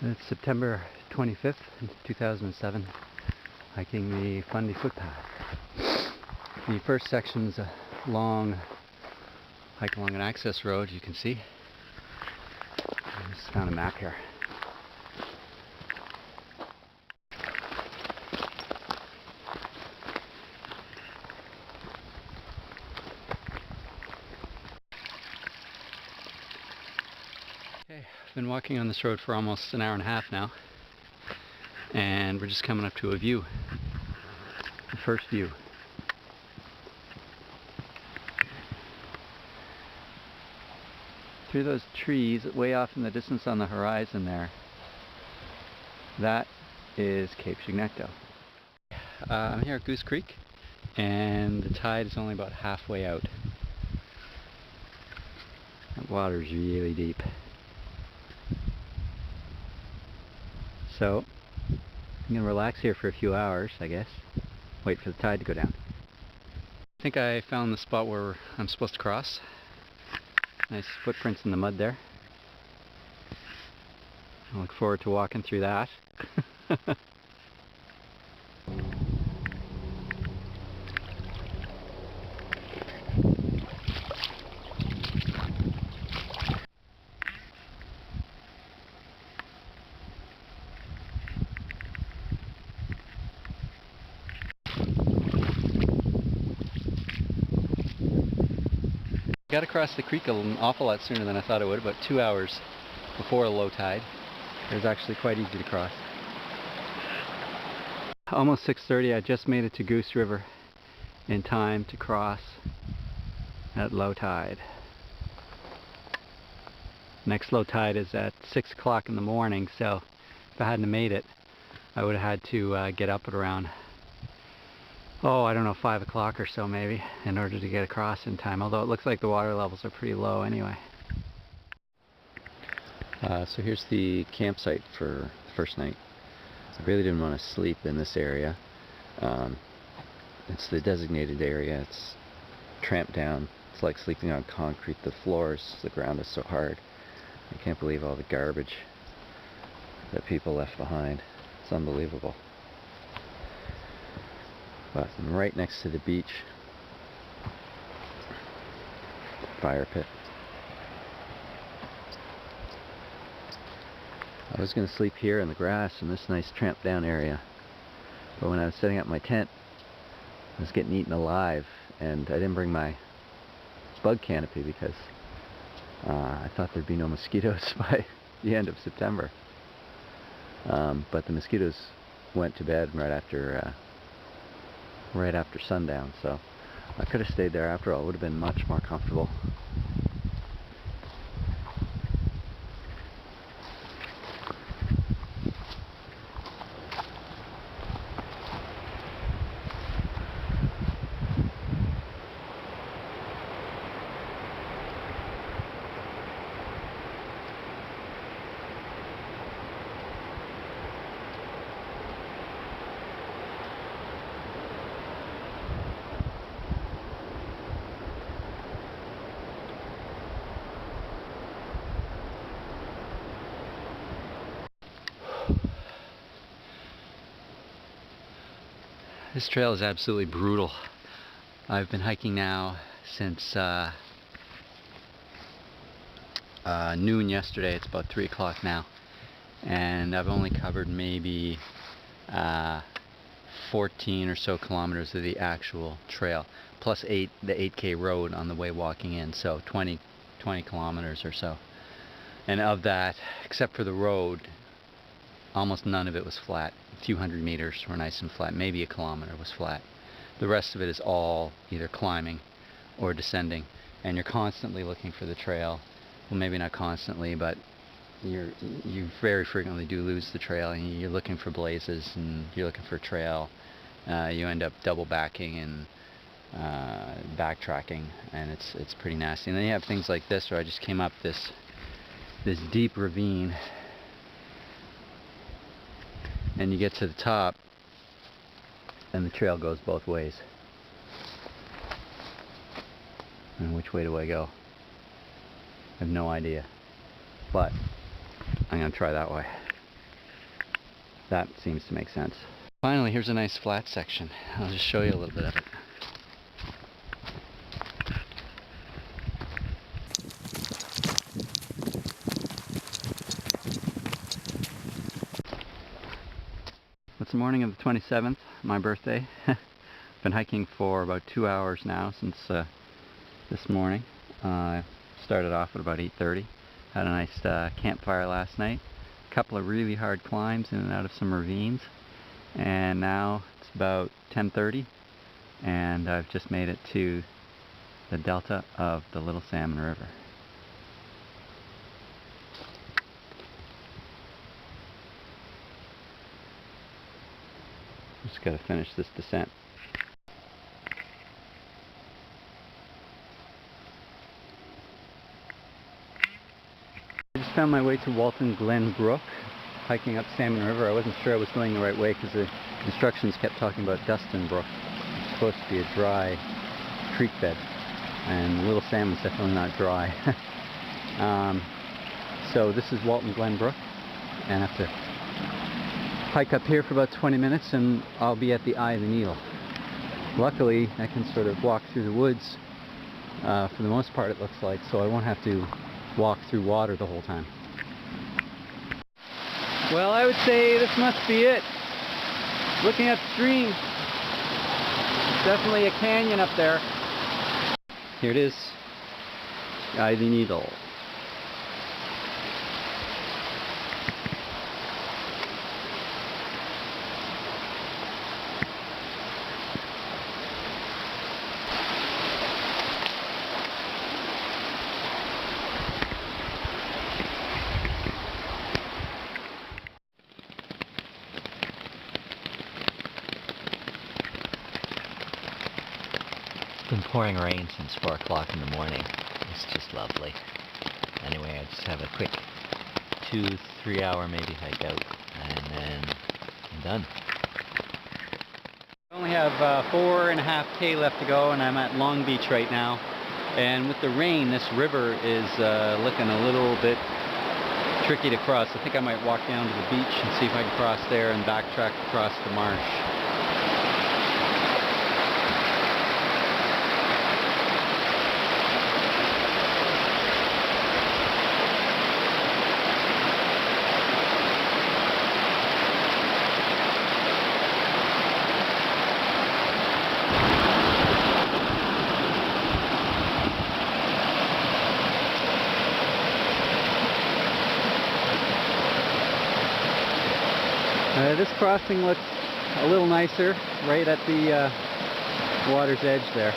It's September 25th, 2007, hiking the Fundy Footpath. The first section's a long hike along an access road, you can see. I just found a map here. Okay, I've been walking on this road for almost an hour and a half now, and we're just coming up to a view. The first view. Through those trees, way off in the distance on the horizon there, that is Cape Chignecto. I'm here at Goose Creek, and the tide is only about halfway out. The water's really deep. So, I'm going to relax here for a few hours, I guess. Wait for the tide to go down. I think I found the spot where I'm supposed to cross. Nice footprints in the mud there. I look forward to walking through that. I got across the creek an awful lot sooner than I thought it would, about 2 hours before low tide. It was actually quite easy to cross. Almost 6:30, I just made it to Goose River in time to cross at low tide. Next low tide is at 6 o'clock in the morning, so if I hadn't made it, I would have had to get up at around, I don't know, 5 o'clock or so maybe, in order to get across in time, although it looks like the water levels are pretty low anyway. So here's the campsite for the first night. I really didn't want to sleep in this area. It's the designated area. It's tramped down. It's like sleeping on concrete. The ground is so hard. I can't believe all the garbage that people left behind. It's unbelievable. But I'm right next to the beach. Fire pit. I was going to sleep here in the grass in this nice tramped down area, but when I was setting up my tent, I was getting eaten alive, and I didn't bring my bug canopy because I thought there'd be no mosquitoes by the end of September. But the mosquitoes went to bed right after sundown, so I could have stayed there after all. It would have been much more comfortable. This trail is absolutely brutal. I've been hiking now since noon yesterday. It's about 3 o'clock now, and I've only covered maybe 14 or so kilometers of the actual trail, plus the 8K road on the way walking in, so 20 kilometers or so. And of that, except for the road, almost none of it was flat. A few hundred meters were nice and flat. Maybe a kilometer was flat. The rest of it is all either climbing or descending, and you're constantly looking for the trail. Well, maybe not constantly, but you very frequently do lose the trail, and you're looking for blazes, and you're looking for a trail. You end up double backing and backtracking, and it's pretty nasty. And then you have things like this, where I just came up this deep ravine, and you get to the top, and the trail goes both ways. And which way do I go? I have no idea, but I'm going to try that way. that seems to make sense. Finally, here's a nice flat section. I'll just show you a little bit of it. It's the morning of the 27th, my birthday. Been hiking for about 2 hours now since this morning. Started off at about 8:30. Had a nice campfire last night. A couple of really hard climbs in and out of some ravines. And now it's about 10:30 and I've just made it to the delta of the Little Salmon River. Just got to finish this descent. I just found my way to Walton Glen Brook, hiking up Salmon River. I wasn't sure I was going the right way because the instructions kept talking about Dustin Brook. It's supposed to be a dry creek bed, and Little Salmon's definitely not dry. So this is Walton Glen Brook, and I have to hike up here for about 20 minutes and I'll be at the eye of the needle. Luckily, I can sort of walk through the woods for the most part, it looks like, so I won't have to walk through water the whole time. Well, I would say this must be it. Looking upstream, definitely a canyon up there. Here it is, the eye of the needle. It's been pouring rain since 4 o'clock in the morning. It's just lovely. Anyway, I just have a quick 2-3 hour maybe hike out and then I'm done. I only have 4.5K left to go and I'm at Long Beach right now. And with the rain, this river is looking a little bit tricky to cross. I think I might walk down to the beach and see if I can cross there and backtrack across the marsh. This crossing looks a little nicer right at the water's edge there.